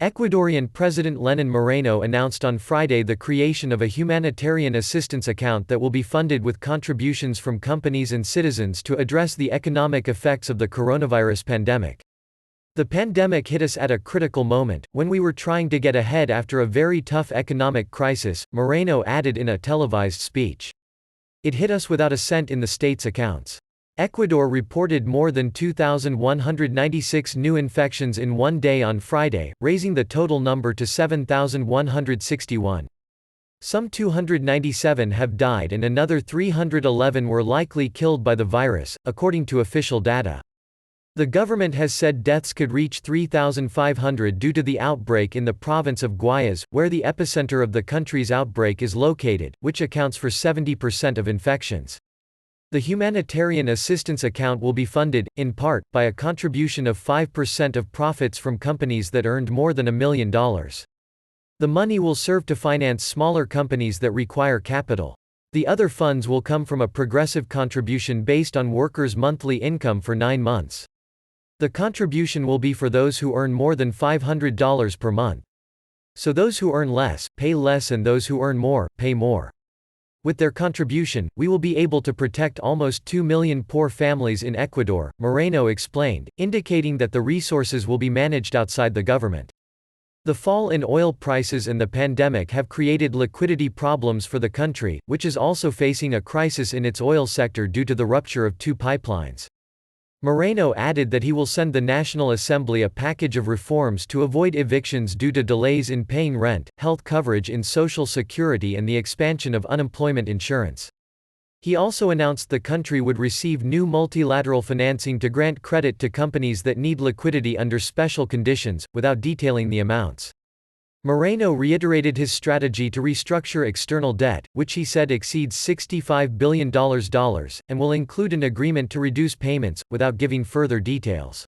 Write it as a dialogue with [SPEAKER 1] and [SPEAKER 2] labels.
[SPEAKER 1] Ecuadorian President Lenin Moreno announced on Friday the creation of a humanitarian assistance account that will be funded with contributions from companies and citizens to address the economic effects of the coronavirus pandemic. The pandemic hit us at a critical moment, when we were trying to get ahead after a very tough economic crisis, Moreno added in a televised speech. It hit us without a cent in the state's accounts. Ecuador reported more than 2,196 new infections in one day on Friday, raising the total number to 7,161. Some 297 have died and another 311 were likely killed by the virus, according to official data. The government has said deaths could reach 3,500 due to the outbreak in the province of Guayas, where the epicenter of the country's outbreak is located, which accounts for 70% of infections. The humanitarian assistance account will be funded, in part, by a contribution of 5% of profits from companies that earned more than $1 million. The money will serve to finance smaller companies that require capital. The other funds will come from a progressive contribution based on workers' monthly income for 9 months. The contribution will be for those who earn more than $500 per month. So those who earn less, pay less, and those who earn more, pay more. With their contribution, we will be able to protect almost 2 million poor families in Ecuador, Moreno explained, indicating that the resources will be managed outside the government. The fall in oil prices and the pandemic have created liquidity problems for the country, which is also facing a crisis in its oil sector due to the rupture of 2 pipelines. Moreno added that he will send the National Assembly a package of reforms to avoid evictions due to delays in paying rent, health coverage in Social Security, and the expansion of unemployment insurance. He also announced the country would receive new multilateral financing to grant credit to companies that need liquidity under special conditions, without detailing the amounts. Moreno reiterated his strategy to restructure external debt, which he said exceeds $65 billion, and will include an agreement to reduce payments, without giving further details.